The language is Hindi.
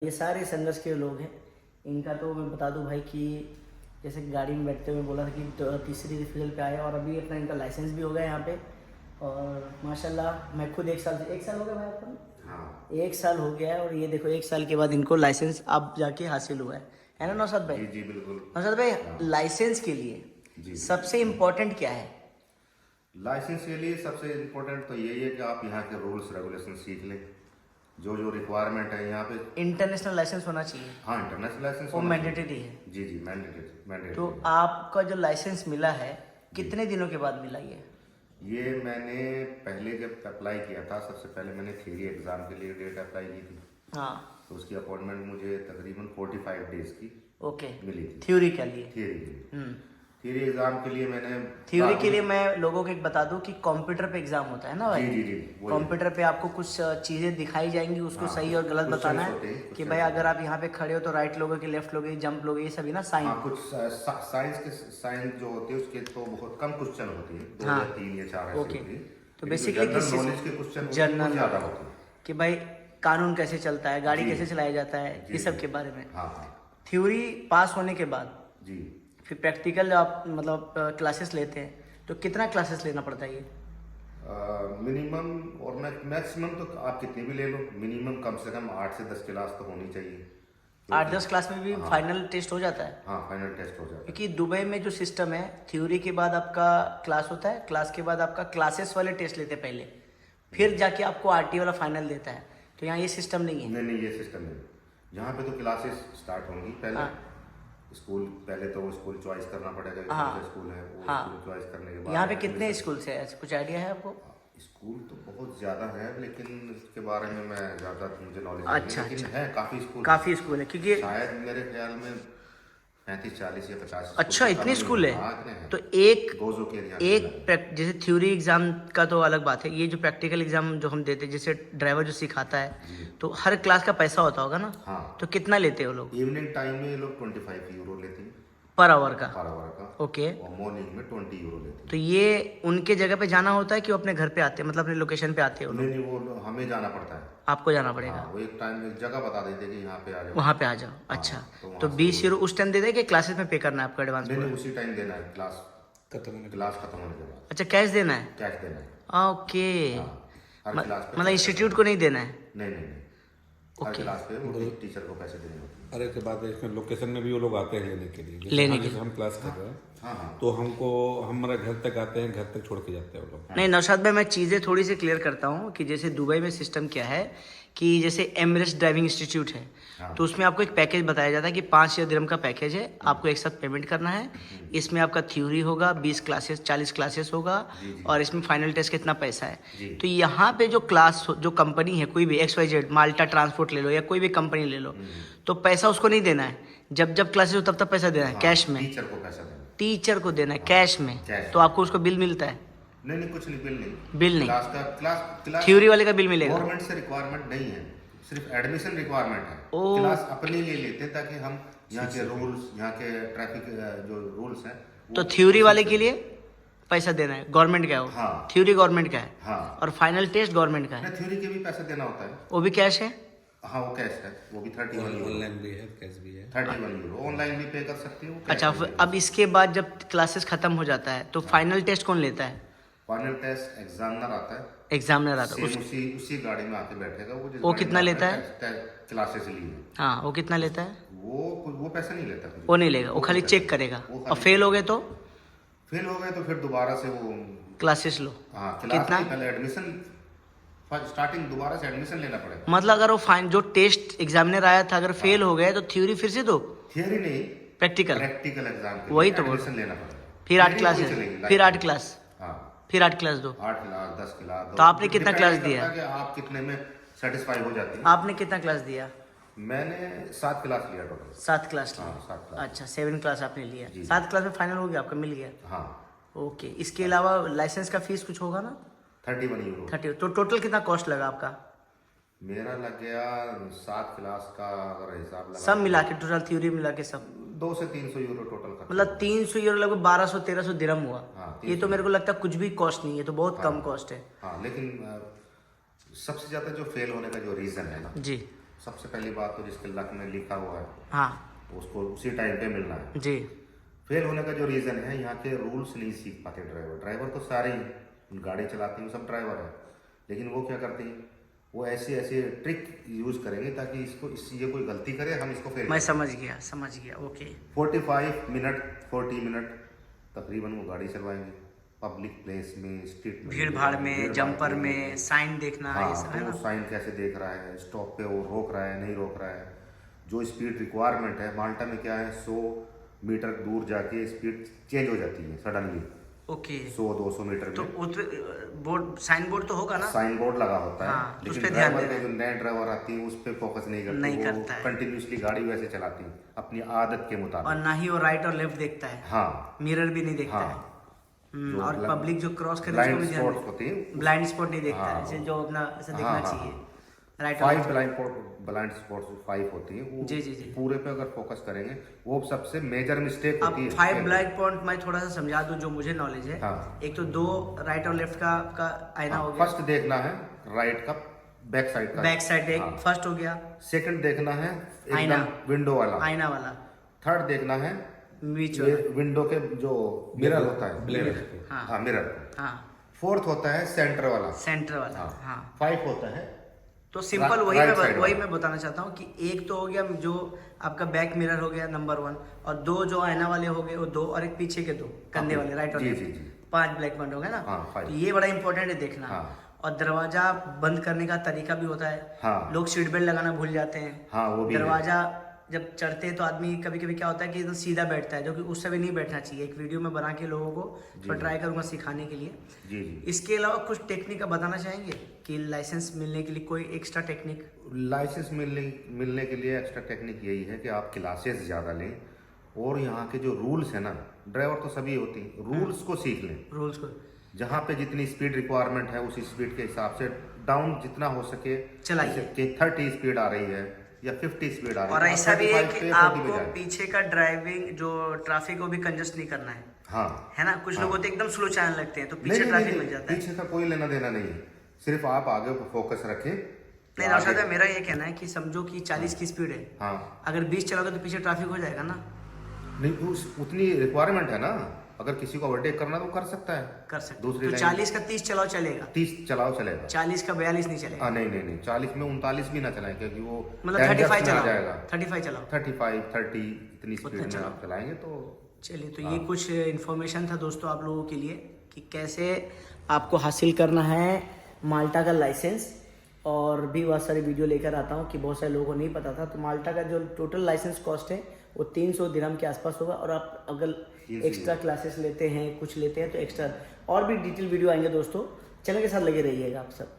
ये सारे संघर्ष के लोग हैं। इनका तो मैं बता दूं भाई कि जैसे कि गाड़ी में बैठते हुए बोला था कि तीसरी रिफिल पे आए और अभी अपना इनका लाइसेंस भी हो गया यहाँ पे। और माशाल्लाह मैं खुद एक साल हो गया भाई आपका। हाँ 1 साल हो गया है और ये देखो 1 साल के बाद इनको लाइसेंस अब जाके हासिल हुआ है ना नौशाद भाई? जी जी बिल्कुल। नौशाद भाई, हाँ लाइसेंस के लिए जी सबसे इम्पोर्टेंट क्या है? लाइसेंस के लिए सबसे इम्पोर्टेंट तो यही है कि आप यहाँ के रूल्स रेगुलेशन सीख लें, जो जो रिक्वायरमेंट है यहाँ पे। इंटरनेशनल लाइसेंस होना चाहिए, हाँ इंटरनेशनल लाइसेंस वो होना चाहिए। मैंडेटरी है। जी जी मैंडेटरी तो है। आपका जो लाइसेंस मिला है कितने दिनों के बाद मिला ये मैंने पहले जब अप्लाई किया था, सबसे पहले मैंने थ्योरी एग्जाम के लिए डेट अप्लाई की थी। हाँ तो उसकी अपॉइंटमेंट मुझे तकरीबन 45 डेज की ओके। मिली थी। थ्योरी के लिए थ्योरी के लिए, थ्योरी एग्जाम के लिए मैंने थ्योरी के लिए मैं लोगों को एक बता दूं कि कंप्यूटर पे एग्जाम होता है ना भाई। जी जी जी वही। कंप्यूटर पे आपको कुछ चीजें दिखाई जाएंगी, उसको हाँ, सही और गलत कुछ बताना होते है हैं, कि कुछ भाई होते अगर आप यहाँ पे खड़े हो तो राइट लोगे कि लेफ्ट लोगे, जंप लोगे, ये सभी ना साइन। हाँ कुछ साइंस जो होते हैं उसके तो बहुत कम क्वेश्चन होती है, 2 हाँ, या 3 या 4 ऐसे ओके। होती है। तो लेकिन जो बेसिकली जनरल किसी नॉलेज के क्वेश्चन जनरल ज्यादा होते हैं। कि भाई कानून कैसे चलता है, गाड़ी जी, कैसे चलाया जाता है, जी, ये सब जी। के बारे में। हाँ हाँ थ्योरी पास होने के बाद जी। फिर प्रैक्टिकल आप मतलब क्लासेस लेते हैं तो कितना क्लासेस लेना पड़ता है ये? मिनिमम और मैक्सिमम तो आप कितनी भी ले लो, मिनिमम कम से कम 8 से 10 क्लास तो होनी चाहिए। 8-10 क्लास में भी हाँ फाइनल टेस्ट हो जाता है? हाँ फाइनल टेस्ट हो जाता है। क्योंकि दुबई में जो सिस्टम है, थ्योरी के बाद आपका क्लास होता है, क्लास के बाद आपका क्लासेस वाले टेस्ट लेते हैं पहले, फिर जाके आपको आरटी वाला फाइनल देता है। तो यहाँ ये सिस्टम नहीं है। नहीं ये सिस्टम नहीं। यहाँ पे तो क्लासेस स्टार्ट होंगी पहले। हाँ स्कूल पहले तो वो स्कूल चॉइस करना पड़ेगा कि हाँ कौन सा स्कूल है, वो हाँ। स्कूल चॉइस करने के बाद यहाँ पे कितने स्कूल से ऐसे कुछ आइडिया है आपको? स्कूल तो बहुत ज़्यादा है, लेकिन इसके बारे में मैं ज़्यादा मुझे नॉलेज नहीं अच्छा है, लेकिन अच्छा, है काफ़ी स्कूल। काफ़ी स्कूल है क्योंकि शायद मेरे ख्याल में 35 40 या 50 अच्छा इतने स्कूल है। हाँ इतने हैं। तो एक गोजो के एरिया जैसे थ्योरी एग्जाम का तो अलग बात है, ये जो प्रैक्टिकल एग्जाम जो हम देते हैं, जैसे ड्राइवर जो सिखाता है, तो हर क्लास का पैसा होता होगा ना? हाँ तो कितना लेते हैं वो लोग इवनिंग टाइम में ये लोग 25 यूरो लेते हैं पर आवर का? पर आवर का। ओके। और मॉर्निंग में 20 यूरो लेते हैं। तो ये उनके जगह पे जाना होता है कि वो अपने घर पे आते हैं, मतलब अपने लोकेशन पे आते हैं वो लोग? नहीं वो हमें जाना पड़ता है। आपको जाना पड़ेगा? हाँ वो एक टाइम एक जगह बता देते हैं कि यहाँ पे आ जाओ, वहाँ पे आ जाओ। हाँ, अच्छा। तो वहाँ तो से 20 यूरो उस टाइम दे दें कि क्लासेस में पे करना है आपका एडवांस? नहीं उसी टाइम देना है, क्लास खत्म होने के बाद अच्छा कैश देना है? कैश देना है। ओके। हाँ हर क्लास पे मतलब इंस्टीट्यूट को नहीं देना है? नहीं हर ओके। क्लास पे वो टीचर को पैसे देने होते हैं। अरे के बाद इसमें लोकेशन में भी वो लोग आते हैं लेने के लिए, लेने के जैसे हम क्लास कर रहे हैं हाँ हाँ तो हमको हमारे घर तक आते हैं, घर तक छोड़ के जाते हैं वो लोग। नहीं नौशाद भाई, मैं चीज़ें थोड़ी सी क्लियर करता हूँ कि जैसे दुबई में सिस्टम क्या है कि जैसे एमरेट्स ड्राइविंग इंस्टीट्यूट है, हाँ। तो उसमें आपको एक पैकेज बताया जाता है कि 5,000 दिरहम का पैकेज है, आपको एक साथ पेमेंट करना है। इसमें आपका थ्योरी होगा, 20 क्लासेस 40 क्लासेस होगा, और इसमें फाइनल टेस्ट कितना पैसा है। तो यहाँ पे जो क्लास जो कंपनी है, कोई भी XYZ माल्टा ट्रांसपोर्ट ले लो या कोई भी कंपनी ले लो, तो पैसा उसको नहीं देना है। जब जब क्लासेस हो तब तब पैसा देना है कैश में, टीचर को पैसा देना टीचर को देना है कैश में। कैश। तो आपको उसको बिल मिलता है? नहीं कुछ नहीं, बिल बिल नहीं। क्लास थ्योरी वाले का बिल मिलेगा? गवर्नमेंट से रिक्वायरमेंट नहीं है, सिर्फ एडमिशन रिक्वायरमेंट है। ओ। क्लास अपने लिए लेते हैं ताकि हम यहाँ के रूल्स, यहाँ के ट्रैफिक जो रूल्स हैं तो थ्योरी वाले के लिए पैसा देना है, गवर्नमेंट का है वो? हाँ। थ्योरी गवर्नमेंट का है हाँ और फाइनल टेस्ट गवर्नमेंट का है? थ्योरी के भी पैसा देना होता है। वो भी कैश है? हाँ वो कैश है, वो भी 31 यूरो। ऑनलाइन भी है, कैश भी है। 31 यूरो ऑनलाइन भी पे कर सकते हो। अच्छा, अब इसके बाद जब क्लासेस खत्म हो जाता है तो फाइनल टेस्ट कौन लेता है? फाइनल टेस्ट एग्जामिनर आता है, एग्जामिनर आता है। सेम उसी गाड़ी में आके बैठेगा वो। वो कितना लेता है? क्लासेस लिए हाँ, वो कितना लेता है? वो पैसा नहीं लेता कुछ। वो नहीं लेगा, वो खाली चेक करेगा। और फेल हो गए तो? फेल हो गए तो फिर दोबारा से वो क्लासेस लो। हाँ कितना? क्लास पहले एडमिशन, स्टार्टिंग दोबारा से एडमिशन लेना पड़ेगा। मतलब अगर वो फाइन जो टेस्ट एग्जामिनर आया था अगर फेल हो गए तो थ्योरी फिर से दो? थियरी नहीं, प्रैक्टिकल एग्जाम के वही लिए तो बोल, एडमिशन लेना पड़ेगा। फिर 8 Theory क्लास कोई है, चलेगी, फिर like- 8 क्लास, हाँ फिर 8 क्लास दो। 8 क्लास 10 क्लास। तो आपने कितना Depend क्लास करता दिया? है कि आप कितने में सेटिस्फाई हो जाते हैं। आपने कितना क्लास दिया? मैंने 7 क्लास लिया टोटल। 7 क्लास हाँ, लिया? 7 क्लास। अच्छा 7 क्लास आपने लिया। जी। 7 क्लास में फाइनल हो गया आपका, मिल गया? हाँ ओके। इसके अलावा लाइसेंस का फीस कुछ होगा ना? 31 यूरो। 30। तो टोटल कितना कॉस्ट लगा आपका? मेरा लग गया 7 क्लास का अगर हिसाब लगा, सब मिला के टोटल थ्योरी मिला के सब 200 से 300 यूरो टोटल खर्च। मतलब 300 यूरो, लगभग 1200-1300 दिरहम हुआ। हाँ, ये तो मेरे को लगता है कुछ भी कॉस्ट नहीं है, तो बहुत कम कॉस्ट है। हाँ लेकिन सबसे ज्यादा जो फेल होने का जो रीजन है ना, जी सबसे पहली बात तो जिसके लक में लिखा हुआ है हाँ उसको उसी टाइम पे मिलना है। जी। फेल होने का जो रीज़न है, यहाँ के रूल्स नहीं सीख पाते ड्राइवर तो सारे ही गाड़ी चलाते हैं, सब ड्राइवर है, लेकिन वो क्या करते हैं, वो ऐसे ऐसे ट्रिक यूज़ करेंगे ताकि ये कोई गलती करे, हम इसको फेल मैं समझ गया ओके। 40 मिनट तकरीबन वो गाड़ी चलवाएंगे पब्लिक प्लेस में, स्ट्रीट में, भीड़ भाड़ में, जंपर में, साइन देखना हाँ, ये सब है तो ना। साइन कैसे देख रहा है, स्टॉप पे वो रोक रहा है नहीं रोक रहा है, जो स्पीड रिक्वायरमेंट है माल्टा में क्या है, 100 मीटर दूर जाके स्पीड चेंज हो जाती है सडनली, ओके 100-200 मीटर तो में। बोर्ड साइन बोर्ड तो होगा ना। साइन बोर्ड लगा होता है, हाँ, तो उस लेकिन पे ध्यान ड्राइवर देना के जो नए ड्राइवर आती है उस पर फोकस नहीं करते, नहीं वो करता है। कंटिन्यूसली गाड़ी वैसे चलाती है अपनी आदत के और मुताबिक। ना ही वो राइट और लेफ्ट देखता है, हाँ मिरर भी नहीं देखता हाँ, है। जो और पब्लिक जो क्रॉस करे उसको ब्लाइंड भी ध्यान स्पॉट्स होती है, ब्लाइंड स्पॉट नहीं देखता हाँ, है, जैसे जो अपना ऐसे देखना हाँ, चाहिए राइट। 5 ब्लाइंड स्पॉट्स 5 होती है वो, जी। पूरे पे अगर फोकस करेंगे वो सबसे मेजर मिस्टेक अब होती है। 5 ब्लैक पॉइंट मैं थोड़ा सा समझा दूं जो मुझे नॉलेज है। हाँ। एक तो 2 राइट और लेफ्ट का आईना हो गया, फर्स्ट देखना है राइट का बैक साइड का, बैक साइड एक हाँ। फर्स्ट हो गया, सेकंड देखना है आईना। एकदम विंडो वाला, आईना वाला, थर्ड देखना है बीच ये वाला, विंडो के जो मिरर होता है, मिरर, हाँ। हाँ मिरर। हाँ फोर्थ होता है सेंटर वाला, सेंटर वाला, हाँ। 5 होता है तो सिंपल right side वही वाला। मैं बताना चाहता हूँ कि एक तो हो गया जो आपका बैक मिरर हो गया नंबर 1, और 2 जो आईना वाले हो गए वो 2, और एक पीछे के 2 कंधे वाले राइट और जी, लेफ्ट, जी, जी। 5 ब्लैक पॉइंट हो गए ना। हाँ, 5। तो ये बड़ा इंपॉर्टेंट है देखना। हाँ। और दरवाजा बंद करने का तरीका भी होता है, हाँ। लोग सीट बेल्ट लगाना भूल जाते हैं। हाँ, वो भी है। दरवाजा जब चढ़ते हैं तो आदमी कभी कभी क्या होता है कि एकदम सीधा बैठता है, जो कि उस समय नहीं बैठना चाहिए। एक वीडियो में बना के लोगों को तो ट्राई करूंगा सिखाने के लिए। जी जी। इसके अलावा कुछ टेक्निक का बताना चाहेंगे कि लाइसेंस मिलने के लिए कोई एक्स्ट्रा टेक्निक? लाइसेंस मिलने के लिए एक्स्ट्रा टेक्निक यही है कि आप क्लासेस ज़्यादा लें, और यहाँ के जो रूल्स है ना, ड्राइवर तो सभी होती हैं, रूल्स को सीख लें। रूल्स को जहाँ पे जितनी स्पीड रिक्वायरमेंट है उसी स्पीड के हिसाब से डाउन जितना हो सके चलाइए। जैसे कि 30 स्पीड आ रही है या 50 स्पीड आ रही है, और ऐसा भी है 35 कि पे 40 पे आपको जाए। पीछे का ड्राइविंग जो ट्रैफिक को भी कंजस्ट नहीं करना है, हाँ है ना। कुछ लोग होते हैं एकदम स्लो चलाने लगते हैं तो नहीं, पीछे नहीं, ट्रैफिक नहीं, मिल जाता है। पीछे का कोई लेना देना नहीं है, सिर्फ आप आगे फोकस रखें। नहीं राउत साहब, मेरा ये कहना है कि समझो कि 40 की स्पीड है, हाँ अगर 20 चलाओगे तो पीछे ट्रैफिक हो जाएगा ना। नहीं, उतनी रिक्वायरमेंट है ना, अगर किसी को ओवरटेक करना तो कर सकता है, कर सकते दूसरी तो लाइन 40 का 30 चलाओ चलेगा, 30 चलाओ चलेगा। 40 का 42 नहीं चलेगा। हाँ नहीं, 40 में 39 भी ना चलाएं, क्योंकि वो मतलब dangerous 35 में आ चलाओ, जाएगा। 35 चलाओ। 35, 30 इतनी स्पीड में चलाओ। आप चलाएंगे तो चलिए, तो ये कुछ इन्फॉर्मेशन था दोस्तों आप लोगों के लिए कि कैसे आपको हासिल करना है माल्टा का लाइसेंस। और भी बहुत सारी वीडियो लेकर आता हूँ कि बहुत सारे लोगों को नहीं पता था। तो माल्टा का जो टोटल लाइसेंस कॉस्ट है वो 300 दिरहम के आसपास होगा, और आप अगर एक्स्ट्रा क्लासेस लेते हैं, कुछ लेते हैं तो एक्स्ट्रा और भी डिटेल वीडियो आएंगे दोस्तों। चैनल के साथ लगे रहिएगा आप सब।